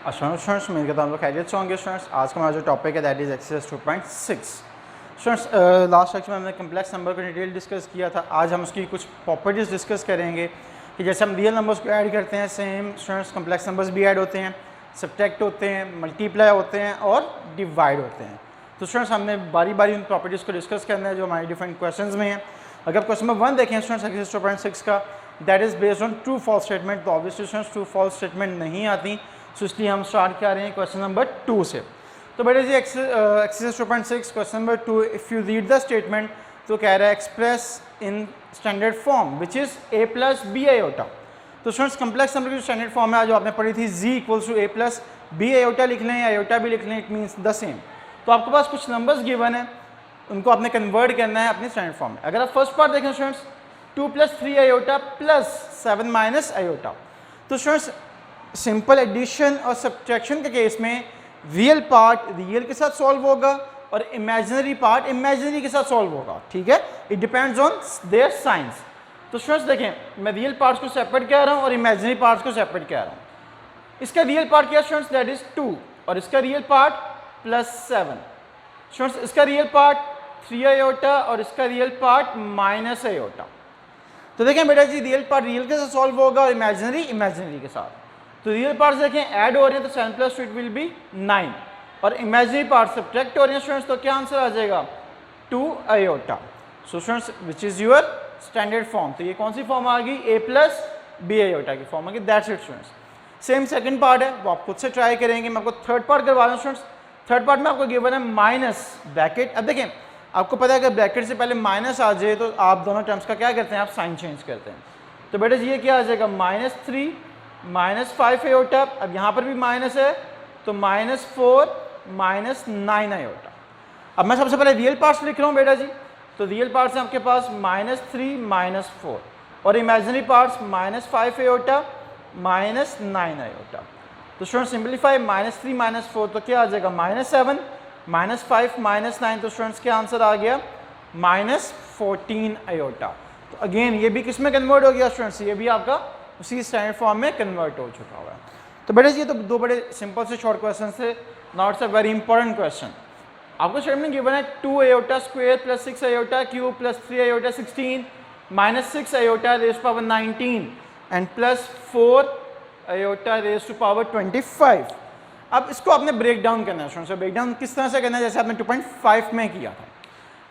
Students मेरे कहता हम लोग खैरियत से होंगे स्टूडेंट्स। आज का हमारा जो टॉपिक है that is exercise 2.6। Students last lecture में हमने कम्प्लेक्स नंबर को डिटेल डिस्कस किया था। आज हम उसकी कुछ प्रॉपर्टीज़ डिस्कस करेंगे कि जैसे हम रियल नंबर्स को ऐड करते हैं सेम स्टूडेंट्स कम्प्लेक्स नंबर्स भी ऐड होते हैं, सब्ट्रैक्ट होते हैं, मल्टीप्लाई होते हैं और डिवाइड होते हैं। तो स्टूडेंट्स हमने बारी बारी उन प्रॉपर्टीज़ को डिस्कस करना है जो हमारे डिफरेंट क्वेश्चन में हैं। अगर क्वेश्चन नंबर 1 देखें स्टूडेंट्स एक्सरसाइज 2.6 का, that is based on true false statement. तो obviously students true false statement नहीं आती, तो इसलिए हम स्टार्ट कर रहे हैं क्वेश्चन नंबर 2 से। तो बेटा जी exercise 2.6 question number 2, if you read the statement तो कह रहा है express in standard form which is a plus B iota. तो स्टूडेंट्स कम्प्लेक्स नंबर की जो स्टैंडर्ड फॉर्म है जो आपने पढ़ी थी z equals to a plus B iota लिख लें या आयोटा भी लिख लें, इट मीन्स द सेम। तो आपके पास कुछ नंबर्स गिवन है, उनको आपने कन्वर्ट करना है अपनी स्टैंडर्ड फॉर्म में। अगर आप फर्स्ट पार्ट देखें students 2 plus 3 iota plus 7 minus iota, तो स्टूडेंट्स सिंपल एडिशन और सब्ट्रैक्शन के केस में रियल पार्ट रियल के साथ सॉल्व होगा और इमेजिनरी पार्ट इमेजिनरी के साथ सॉल्व होगा, ठीक है। It depends on their science. तो स्टूडेंट्स देखें मैं रियल पार्ट्स को सेपरेट कह रहा हूँ और इमेजिनरी पार्ट्स को सेपरेट कह रहा हूँ। इसका रियल पार्ट क्या स्टूडेंट्स, दैट इज 2 और इसका रियल पार्ट प्लस 7। स्टूडेंट्स इसका रियल पार्ट 3 आयोटा और इसका रियल पार्ट माइनस आयोटा। तो देखें बेटा जी रियल पार्ट रियल के साथ सॉल्व होगा और इमेजिनरी इमेजिनरी के साथ। तो रियल पार्ट्स देखें ऐड हो रहे हैं तो 7 प्लस 2 इट विल बी 9 और इमेजिनरी पार्ट सब्ट्रैक्ट हो रहे हैं स्टूडेंट्स, तो क्या आंसर आ जाएगा 2 iota. So students which is your standard form. तो ये कौन सी फॉर्म आ गई, a प्लस बी आयोटा की फॉर्म आ गई। That's it students. Same second part है वो आप खुद से ट्राई करेंगे। मैं आपको थर्ड पार्ट करवा रहा हूँ स्टूडेंट्स। थर्ड पार्ट में आपको गिवन है माइनस ब्रैकेट। अब देखें आपको पता है कि ब्रैकेट से पहले माइनस आ जाए तो आप दोनों टर्म्स का क्या करते हैं, आप साइन चेंज करते हैं। तो बेटा जी ये क्या आ जाएगा -3 -5 आयोटा। अब यहाँ पर भी माइनस है तो -4 -9 आयोटा। अब मैं सबसे पहले रियल पार्ट्स लिख रहा हूँ बेटा जी। तो रियल पार्ट्स हैं आपके पास -3 -4 और इमेजिनरी पार्ट्स -5 आयोटा -9 आयोटा। तो स्टूडेंट सिंपलीफाई -3 -4 तो क्या आ जाएगा -7 -5 -9। तो स्टूडेंट्स क्या आंसर आ गया -14 आयोटा। तो अगेन ये भी किस में कन्वर्ट हो गया स्टूडेंट्स, ये भी आपका उसी स्टैंडर्ड फॉर्म में कन्वर्ट हो चुका हुआ है। तो बेटा जी ये तो दो बड़े सिंपल से शॉर्ट क्वेश्चन थे, not a very important question. आपको स्टेटमेंट गिवन है 2 iota square plus 6 iota cube plus 3 iota 16 minus 6 iota raise to power 19 and plus 4 iota raise to power 25। अब इसको आपने ब्रेक डाउन करना है स्टूडेंट्स। ब्रेक डाउन किस तरह से करना है, जैसे आपने 2.5 में किया था।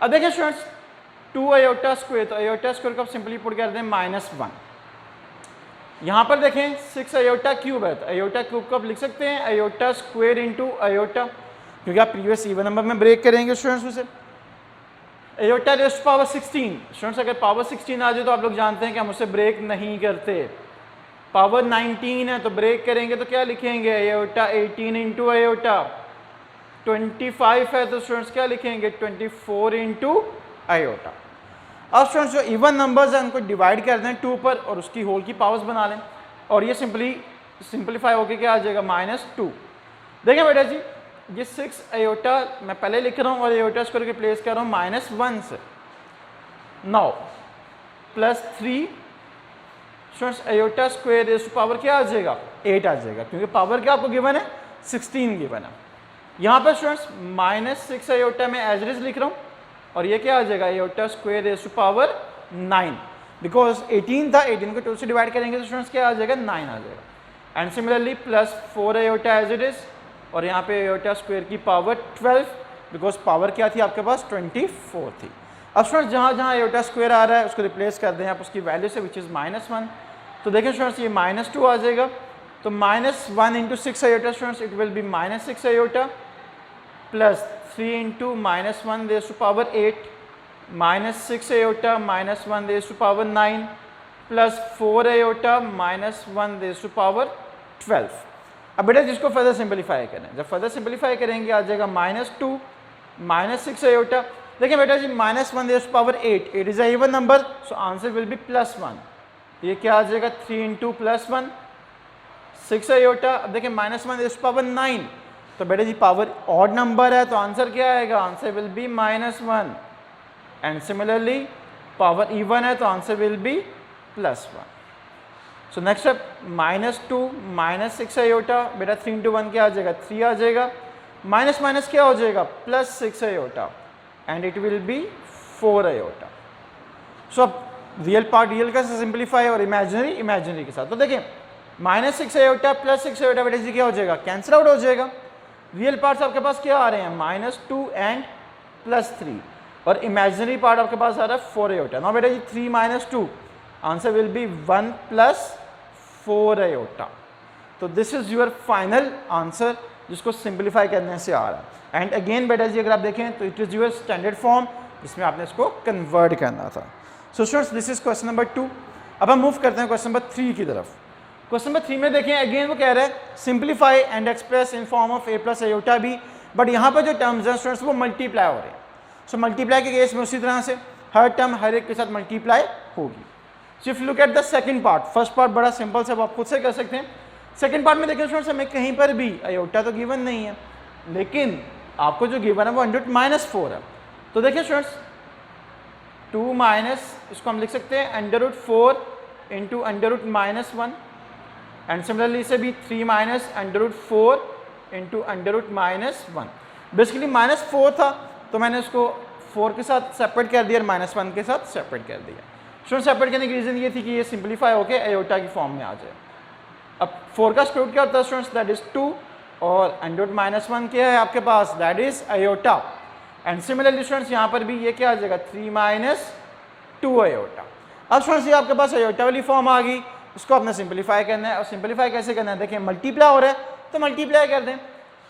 अब देखिए स्टूडेंट्स 2 आयोटा स्क्वायर, तो आयोटा स्क्वायर को आप सिंपली पुट कर दें -1। यहाँ पर देखें 6 आयोटा क्यूब है तो आयोटा क्यूब को आप लिख सकते हैं आयोटा स्क्वायर इंटू आयोटा, क्योंकि आप प्रीवियस इवन नंबर में ब्रेक करेंगे स्टूडेंट्स उसे। Iota raise to power 16 students, अगर पावर 16 आ जाए तो आप लोग जानते हैं कि हम उसे ब्रेक नहीं करते। पावर 19 है तो ब्रेक करेंगे तो क्या लिखेंगे आयोटा 18 इंटू आयोटा। 25 है तो स्टूडेंट्स क्या लिखेंगे 24 इंटू आयोटा। अब स्टूडेंट्स जो इवन नंबर्स हैं उनको डिवाइड कर दें 2 पर और उसकी होल की पावर्स बना लें और ये सिंपलीफाई होकर क्या आ जाएगा -2। देखें बेटा जी ये 6 आयोटा मैं पहले लिख रहा हूँ और आयोटा स्क्वायर रिप्लेस कर रहा हूँ -1 से। 9 plus 3 students iota square raise to power क्या आ जाएगा 8 आ जाएगा, क्योंकि पावर क्या आपको गिवन है 16 गिवन है। यहाँ पर स्टूडेंट्स -6 आयोटा में एज इट इज लिख रहा हूँ और ये क्या आ जाएगा iota square raise to power 9, because 18 था 18 को 2 से डिवाइड करेंगे तो स्टूडेंट्स क्या आ जाएगा 9 आ जाएगा। And similarly plus 4 iota as it is और यहाँ पे आयोटा स्क्वायर की पावर 12, बिकॉज पावर क्या थी आपके पास 24 थी। अब स्टूडेंट्स जहाँ जहाँ आयोटा स्क्वायर आ रहा है उसको रिप्लेस कर दें आप उसकी वैल्यू से, विच इज़ -1। तो देखें स्टूडेंट्स ये -2 आ जाएगा तो -1 into 6 iota students it will be -6 iota plus 3 into -1 raise to power 8 -6 iota -1 raise to power 9 plus 4 iota -1 raise to power 12। अब बेटा जिसको फर्दर सिंपलीफाई करें, जब फर्दर सिंपलीफाई करेंगे आ जाएगा -2 -6 आयोटा। देखिए बेटा जी -1 raise to power 8 is a even number, so answer will be +1। ये क्या आ जाएगा 3 इंटू +1 6 आयोटा। अब देखिए -1 रेज़ टू पावर 9 तो बेटा जी पावर ऑड नंबर है तो आंसर क्या आएगा, answer will be -1। And similarly power even है तो answer will be +1। So next step -2 -6 iota, बेटा 3 इंटू 1 क्या आ जाएगा 3 आ जाएगा, माइनस माइनस क्या हो जाएगा +6 iota and it will be 4 iota. So अब रियल पार्ट रियल का सिंप्लीफाई और इमेजिनरी इमेजिनरी के साथ, तो देखिए -6 आयोटा +6 आयोटा बेटा जी क्या हो जाएगा कैंसिल आउट हो जाएगा। रियल पार्ट्स आपके पास क्या आ रहे हैं -2 एंड +3 और इमेजिनरी पार्ट आपके पास आ रहा है 4 आयोटा। नाउ बेटा जी 3 - 2 आंसर विल बी 1 + 4 आयोटा। तो this is your final answer जिसको सिंप्लीफाई करने से आ रहा है। एंड अगेन बेटा जी अगर आप देखें तो it is your standard form जिसमें आपने इसको कन्वर्ट करना था। So students this is question number 2। अब हम मूव करते हैं क्वेश्चन नंबर 3 की तरफ। क्वेश्चन नंबर 3 में देखें अगेन वो कह रहा है simplify and express in form of a + iota b, but यहाँ पर जो टर्म्स हैं स्टूडेंट्स वो मल्टीप्लाई हो रहे हैं। सो मल्टीप्लाई के केस में उसी तरह से हर टर्म हर एक के साथ मल्टीप्लाई होगी। So if look at the second part, first part बड़ा सिंपल से आप खुद से कर सकते हैं। सेकंड पार्ट में देखें स्टूडेंट्स हमें कहीं पर भी आयोटा तो गिवन नहीं है, लेकिन आपको जो गिवन है वो √-4 है। तो देखिए स्टूडेंट्स 2 माइनस इसको हम लिख सकते हैं √4 इंटू √-1 एंड सिमिलरली इसे भी 3 माइनस √4 इंटू √-1। बेसिकली -4 था तो मैंने उसको 4 के साथ सेपरेट कर दिया और -1 के साथ सेपरेट कर दिया। स्टूडेंट सेपरेट करने की रीज़न ये थी कि ये सिंप्लीफाई होकर आयोटा की फॉर्म में आ जाए। अब 4 का स्क्वायर रूट क्या होता है स्टूडेंट्स दैट इज 2 और √-1 क्या है आपके पास that is iota. And similarly students यहाँ पर भी ये क्या आ जाएगा 3 - 2 आयोटा। अब स्टूडेंट्स ये आपके पास आयोटा वाली फॉर्म आ गई, उसको आपने सिंप्लीफाई करना है। और सिंप्लीफाई कैसे करना है देखिए मल्टीप्लाई हो रहा है तो मल्टीप्लाई कर दें।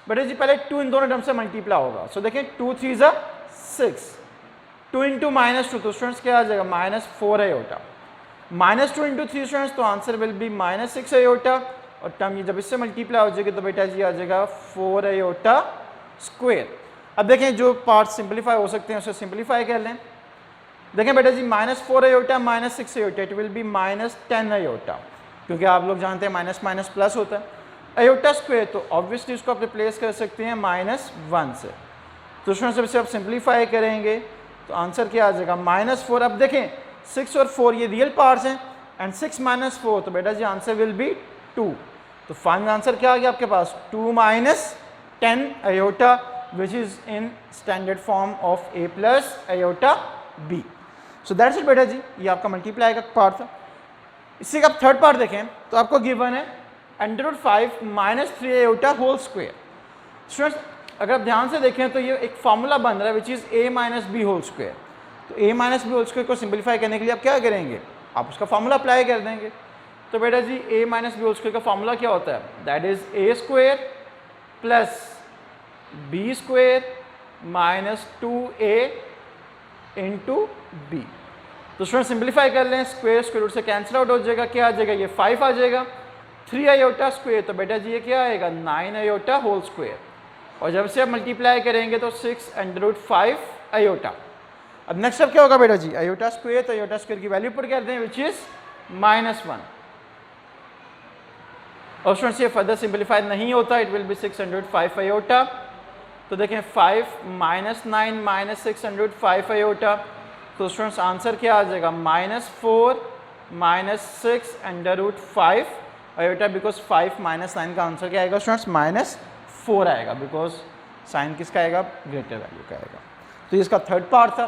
बेटा जी पहले 2 इन दोनों टर्म से मल्टीप्लाई होगा। सो देखिए 2 3 = 6, 2 इंटू -2 तो स्टूडेंट्स क्या आ जाएगा -4 आयोटा, -2 इंटू 3 स्टूडेंट्स तो आंसर विल बी -6 आयोटा और टर्म ये जब इससे मल्टीप्लाई हो जाएगी तो बेटा जी आ जाएगा 4 आयोटा स्क्वायर। अब देखें जो पार्ट सिंप्लीफाई हो सकते हैं उसे सिंप्लीफाई कर लें। देखें बेटा जी -4 iota -6 iota it will B -10 iota, क्योंकि आप लोग जानते हैं माइनस माइनस प्लस होता है। आयोटा स्क्वायर तो ऑब्वियसली इसको आप रिप्लेस कर सकते हैं -1 से। तो स्टूडेंट्स जब आप सिंप्लीफाई करेंगे तो आंसर क्या आ जाएगा -4। अब देखें 6 और 4 ये रियल पार्ट्स हैं एंड 6 - 4 तो बेटा जी आंसर विल बी 2। तो फाइनल आंसर क्या आ गया आपके पास 2 - 10 iota which is in standard form of a + iota b। So that's it बेटा जी, ये आपका मल्टीप्लाई का पार्ट था। इसी का आप थर्ड पार्ट देखें तो आपको गिवन है √5 - 3 आयोटा होल स्क्वायर। स्टूडेंट्स अगर आप ध्यान से देखें तो ये एक फार्मूला बन रहा है which is a - b whole square. तो a - b होल स्क्वायर को सिंप्लीफाई करने के लिए आप क्या करेंगे आप उसका फार्मूला अप्लाई कर देंगे। तो बेटा जी a - b होल स्क्वायर का फार्मूला क्या होता है that is a² + b² - 2a into b। तो स्टूडेंट सिंप्लीफाई कर लें, स्क्वायर रूट से कैंसिल आउट हो जाएगा, क्या आ जाएगा ये 5 आ जाएगा। 3 आयोटा स्क्वायर तो बेटा जी ये क्या आएगा 9 आयोटा होल स्क्वायर और जब से आप मल्टीप्लाई करेंगे तो 6 √5 आयोटा। अब नेक्स्ट स्टेप क्या होगा बेटा जी आयोटा स्क्वायर तो आयोटा स्क्वायर की वैल्यू पुट कर दें विच इज -1 और स्टूडेंट्स ये फर्दर सिंप्लीफाई नहीं होता इट विल बी 6 √5 आयोटा। तो देखें 5 - 9 - 6 √5 आयोटा तो स्टूडेंट्स आंसर क्या आ जाएगा -4 - 6 √5 आयोटा बिकॉज 5 - 9 का आंसर क्या आएगा स्टूडेंट्स -4 आएगा बिकॉज साइन किसका आएगा ग्रेटर वैल्यू का आएगा। तो ये इसका थर्ड पार्ट था।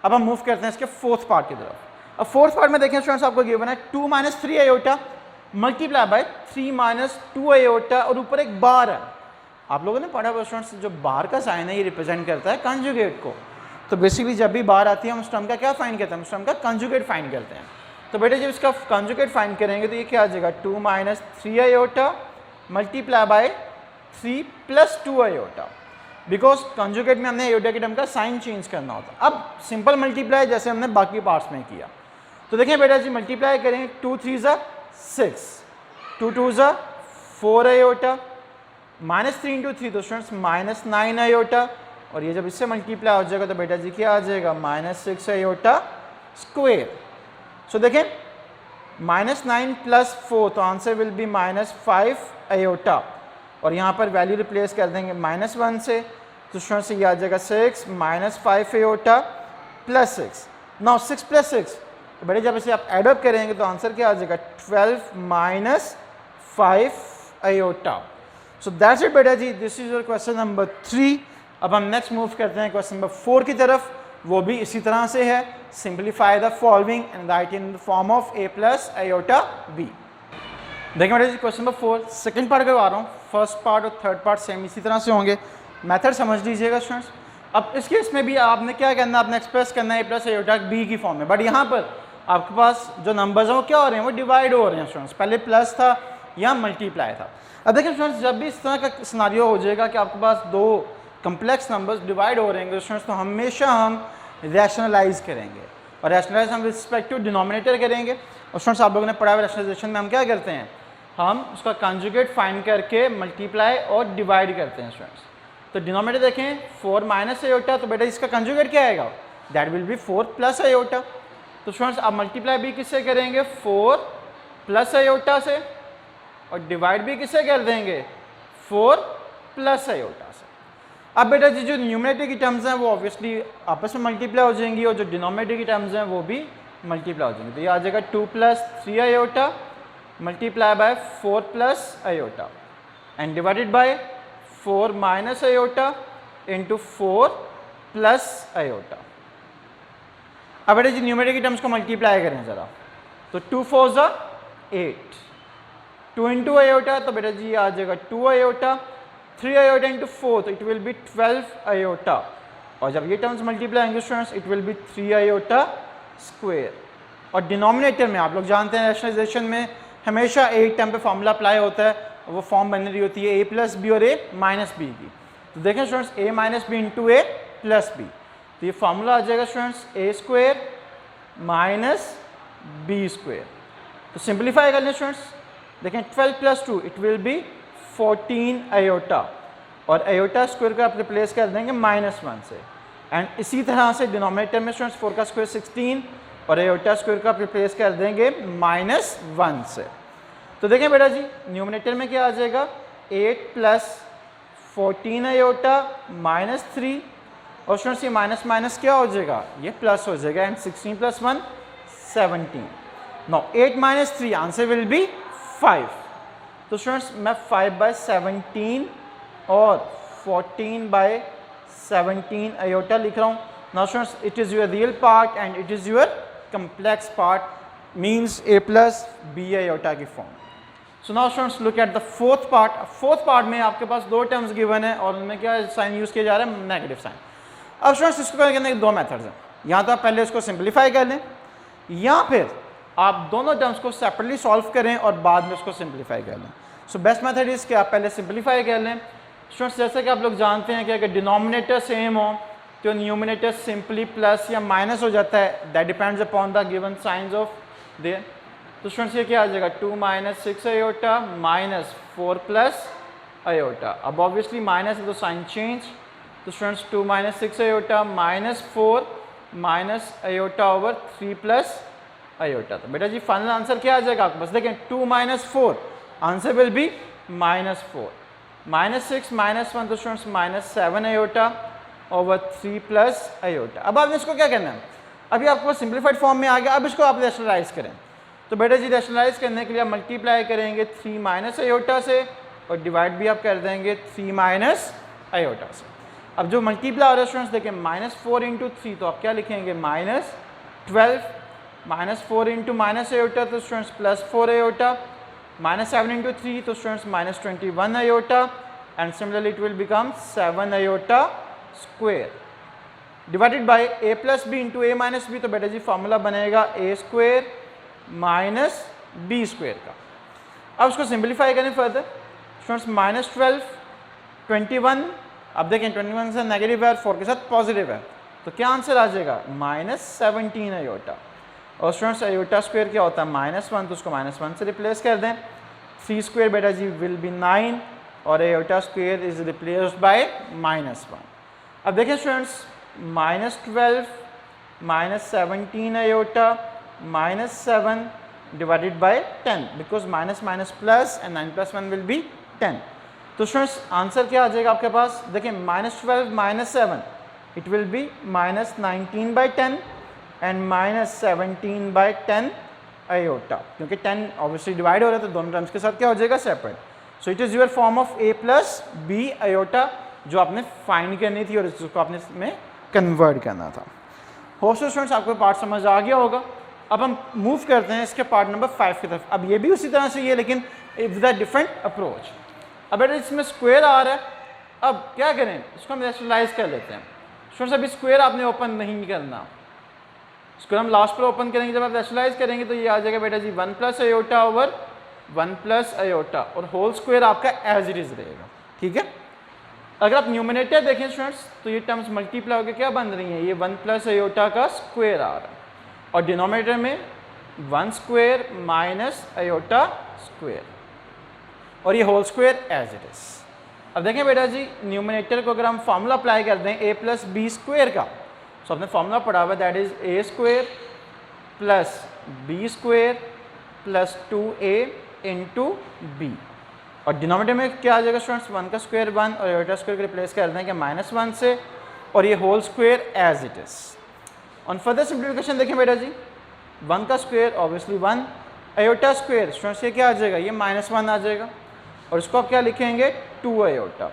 अब हम मूव करते हैं इसके फोर्थ पार्ट की तरफ। अब फोर्थ पार्ट में देखें स्टूडेंट्स आपको गिवन है 2 - 3 आयोटा मल्टीप्लाई बाय 3 - 2 आयोटा और ऊपर एक बार है। आप लोगों ने पढ़ा हुआ स्टूडेंट्स जो बार का साइन है ये रिप्रेजेंट करता है कंजुगेट को। तो बेसिकली जब भी बार आती है हम उस टर्म का क्या फाइंड करते हैं उस टर्म का कंजुगेट फाइंड करते हैं। तो बेटे जब इसका कंजुगेट फाइंड करेंगे तो ये क्या आ जाएगा 2 - 3 iota multiply by 3 + 2 iota because conjugate में हमने आयोटा के टर्म का साइन चेंज करना होता है। अब सिंपल मल्टीप्लाई जैसे हमने बाकी पार्ट्स में किया तो देखें बेटा जी मल्टीप्लाई करें 2 3 = 6, 2 2 = 4 आयोटा -3 × 3 तो स्टूडेंट्स -9 आयोटा और ये जब इससे मल्टीप्लाई हो जाएगा तो बेटा जी क्या आ जाएगा -6 आयोटा स्क्वायर। सो देखें -9 + 4 तो आंसर विल बी -5 आयोटा और यहाँ पर वैल्यू रिप्लेस कर देंगे -1 से तो स्टूडेंट्स ये आ जाएगा 6 - 5 आयोटा +6। नाउ 6 + 6 तो बेटा जब इसे आप एडअप करेंगे तो आंसर क्या आ जाएगा 12 minus 5 iota. So that's it बेटा जी, this is your question number 3। अब हम नेक्स्ट मूव करते हैं क्वेश्चन नंबर 4 की तरफ, वो भी इसी तरह से है, simplify the following and right in the form of a plus iota b। देखिए बेटा जी क्वेश्चन नंबर 4 सेकंड पार्ट करवा रहा हूँ, फर्स्ट पार्ट और थर्ड पार्ट सेम इसी तरह से होंगे, मेथड समझ लीजिएगा स्टूडेंट्स। अब इस केस में भी आपने क्या करना है, आपने एक्सप्रेस करना है a प्लस आयोटा b की फॉर्म में, बट यहाँ पर आपके पास जो नंबर्स हैं वो क्या हो रहे हैं, वो डिवाइड हो रहे हैं स्टूडेंट्स, पहले प्लस था या मल्टीप्लाई था। अब देखिए स्टूडेंट्स जब भी इस तरह का सिनारियो हो जाएगा कि आपके पास दो कम्प्लेक्स नंबर्स डिवाइड हो रहे हैं स्टूडेंट्स, तो हमेशा हम रैशनलाइज करेंगे, और रैशनलाइज हम रिस्पेक्ट टू डिनोमिनेटर करेंगे। और स्टूडेंट्स आप लोगों ने पढ़ा हुआ रैशनलाइजेशन में हम क्या करते हैं, हम उसका कंजुगेट फाइंड करके मल्टीप्लाई और डिवाइड करते हैं स्टूडेंट्स। तो डिनोमिनेटर देखें 4 माइनस आयोटा, तो बेटा इसका कंजुगेट क्या आएगा, that will be 4 plus iota. तो स्टूडेंट्स आप मल्टीप्लाई भी किससे करेंगे, 4 प्लस आयोटा से, और डिवाइड भी किससे कर देंगे, 4 प्लस आयोटा से। अब बेटा जी जो न्यूमरेटर की टर्म्स हैं वो ऑब्वियसली आपस में मल्टीप्लाई हो जाएंगी, और जो डिनोमिनेटर की टर्म्स हैं वो भी मल्टीप्लाई हो जाएंगी। तो ये आ जाएगा 2 plus 3 iota multiply by 4 plus iota and divided by 4 minus iota into 4 plus iota. अब बेटा जी न्यूमरेटर की टर्म्स को मल्टीप्लाई करें ज़रा, तो 2 4 ज़ा 8, 2 इंटू आयोटा, तो बेटा जी आ जाएगा 2 आयोटा, 3 आयोटा इंटू 4, तो इट विल बी 12 आयोटा, और जब ये टर्म्स मल्टीप्लाई होंगे students it will B 3 iota square. और डिनोमिनेटर में आप लोग जानते हैं रैशनलाइजेशन में हमेशा एक टर्म पे फॉर्मूला अप्लाई होता है, वो फॉर्म बन रही होती है a प्लस बी और a माइनस बी की। तो देखें students a minus b into a plus b, तो ये फॉर्मूला आ जाएगा students a square minus b square. तो सिंप्लीफाई कर लें स्टूडेंट्स, देखें 12 plus 2 it will be 14 iota, और आयोटा स्क्वायर का आप रिप्लेस कर देंगे -1 से, एंड इसी तरह से डिनोमिनेटर में स्टूडेंट्स 4 का स्क्वायर 16 और आयोटा स्क्वायर का आप रिप्लेस कर देंगे -1 से। तो देखें बेटा जी न्यूमरेटर में क्या आ जाएगा, 8 प्लस 14 आयोटा -3, और स्टूडेंट्स ये माइनस माइनस क्या हो जाएगा, ये प्लस हो जाएगा, and 16 plus 1 17। No 8 minus 3 answer will be 5। तो स्टूडेंट्स मैं 5/17 और 14/17 आयोटा लिख रहा हूँ। Now students it is your real part and it is your complex part, means a plus b iota की फॉर्म। So now students look at the fourth part. Fourth part में आपके पास दो टर्म्स गिवन है और उनमें क्या साइन यूज़ किया जा रहा है, नेगेटिव साइन। अब स्टूडेंट्स इसको करने के दो मेथड्स हैं, यहाँ तो आप पहले इसको सिंप्लीफाई कर लें, या फिर आप दोनों टर्म्स को सेपरेटली सॉल्व करें और बाद में उसको सिंप्लीफाई कर लें। सो बेस्ट मेथड इज़ कि आप पहले सिंप्लीफाई कर लें। स्टूडेंट्स जैसे कि आप लोग जानते हैं कि अगर डिनोमिनेटर सेम हो तो न्यूमिनेटर सिंपली प्लस या माइनस हो जाता है, that depends upon the given science of their. तो स्टूडेंट्स ये क्या आ जाएगा, 2 minus 6 iota minus 4 plus iota. अब ऑब्वियसली माइनस है तो साइन चेंज, तो students 2 minus 6 iota minus 4 minus iota over 3 plus iota. तो बेटा जी फाइनल आंसर क्या आ जाएगा आपके पास, देखें 2 minus 4 answer will be -4, minus 6 minus 1 तो students -7 iota over 3 plus iota. अब आपने इसको क्या करना है, अभी आपके पास सिंप्लीफाइड फॉर्म में आ गया, अब इसको आप रैशनलाइज करें। तो बेटा जी रैशनलाइज करने के लिए आप मल्टीप्लाई करेंगे 3 माइनस आयोटा से और डिवाइड भी आप कर देंगे 3 माइनस आयोटा से। अब जो मल्टीप्लाई हो रहा है स्टूडेंट्स देखिए -4 इंटू 3, तो आप क्या लिखेंगे -12, -4 इंटू माइनस आयोटा तो स्टूडेंट्स +4 आयोटा, -7 इंटू 3 तो students -21 iota, and similarly it will become 7 iota square divided by a plus b into a minus b. तो बेटा जी फॉर्मूला बनेगा a square minus b square का। अब उसको सिंप्लीफाई करें फर्दर स्टूडेंट्स, -12 21, अब देखें 21 से नेगेटिव है, 4 के साथ पॉजिटिव है, तो क्या आंसर आ जाएगा -17 आयोटा। और स्टूडेंट्स आयोटा स्क्वायर क्या होता है -1, तो उसको -1 से रिप्लेस कर दें। 3 स्क्वायर बेटा जी विल बी 9 और iota square is replaced by -1। अब देखिए students -12 -17 iota -7 divided by 10, because minus minus plus and 9 + 1 will be 10। तो स्टूडेंट्स आंसर क्या आ जाएगा आपके पास, देखिए -12 -7 it will B -19/10, and minus 17/10 iota, क्योंकि 10 ऑब्वियसली डिवाइड हो रहा है तो दोनों टर्म्स के साथ क्या हो जाएगा, separate. So it is your form of a plus B iota जो आपने फाइंड करनी थी और इसको आपने इसमें कन्वर्ट करना था। होप सो स्टूडेंट्स आपको पार्ट समझ आ गया होगा। अब हम मूव करते हैं इसके पार्ट नंबर 5 की तरफ। अब ये भी उसी तरह से ये, लेकिन विद अ डिफरेंट अप्रोच। अब बेटा इसमें स्क्वायर आ रहा है, अब क्या करें, इसको हम रैशनलाइज कर लेते हैं। स्टूडेंट्स अभी स्क्वायर आपने ओपन नहीं करना, इसको हम लास्ट पर ओपन करेंगे। जब आप रैशनलाइज करेंगे तो ये आ जाएगा बेटा जी 1 plus iota over 1 plus iota, और होल स्क्वायर आपका एज इट इज रहेगा, ठीक है। अगर आप न्यूमिनेटर देखें स्टूडेंट्स तो ये टर्म्स मल्टीप्लाई होकर क्या बन रही हैं, ये 1 प्लस आयोटा का स्क्वायर आ रहा है, और डिनोमिनेटर में 1 स्क्वायर माइनस आयोटा स्क्वायर, और ये whole square as it is. अब देखें बेटा जी न्यूमिनेटर को अगर हम फार्मूला अप्लाई कर दें a प्लस बी स्क्वायर का, तो आपने फार्मूला पढ़ा हुआ that is a square plus b square plus 2a into b, और डिनोमिनेटर में क्या आ जाएगा स्टूडेंट्स, 1 का स्क्वायर 1 और आयोटा स्क्वायर को रिप्लेस कर दें कि -1 से, और ये whole square as it is. On further simplification देखें बेटा जी 1 का square obviously 1, iota square students ये क्या आ जाएगा, ये -1 आ जाएगा, और इसको आप क्या लिखेंगे 2 आयोटा,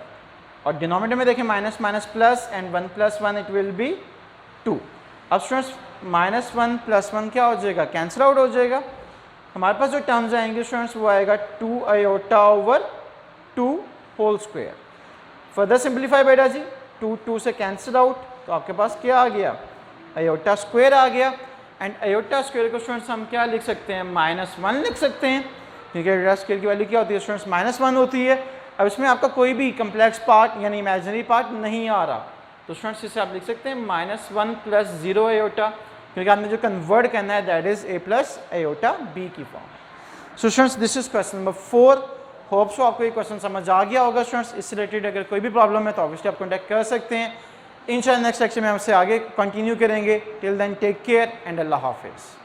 और डिनोमिनेटर में देखें minus minus plus and 1 plus 1 it will B 2। अब स्टूडेंट्स -1 प्लस 1 क्या हो जाएगा, कैंसिल आउट हो जाएगा। हमारे पास जो टर्म्स आएंगे स्टूडेंट्स वो आएगा 2 iota over 2 whole square. Further simplify बेटा जी 2 से कैंसिल आउट, तो आपके पास क्या आ गया, आयोटा स्क्वायर आ गया, एंड आयोटा स्क्वायर को स्टूडेंट्स हम क्या लिख सकते हैं, -1 लिख सकते हैं, क्योंकि आयोटा स्क्वायर की वैल्यू क्या होती है स्टूडेंट्स, -1 होती है। अब इसमें आपका कोई भी कम्प्लेक्स पार्ट यानी इमेजिनरी पार्ट नहीं आ रहा, तो स्टूडेंट्स इसे आप लिख सकते हैं -1 प्लस 0 आयोटा, क्योंकि आपने जो कन्वर्ट करना है that is a plus iota b की फॉर्म। So students this is question number 4। Hope so आपको ये क्वेश्चन समझ आ गया होगा स्टूडेंट्स। इससे रिलेटेड अगर कोई भी प्रॉब्लम है तो ऑब्वियसली आप कॉन्टैक्ट कर सकते हैं। इंशाल्लाह नेक्स्ट लेक्चर में हमसे आगे कंटिन्यू करेंगे। Till then take care and अल्लाह हाफिज़।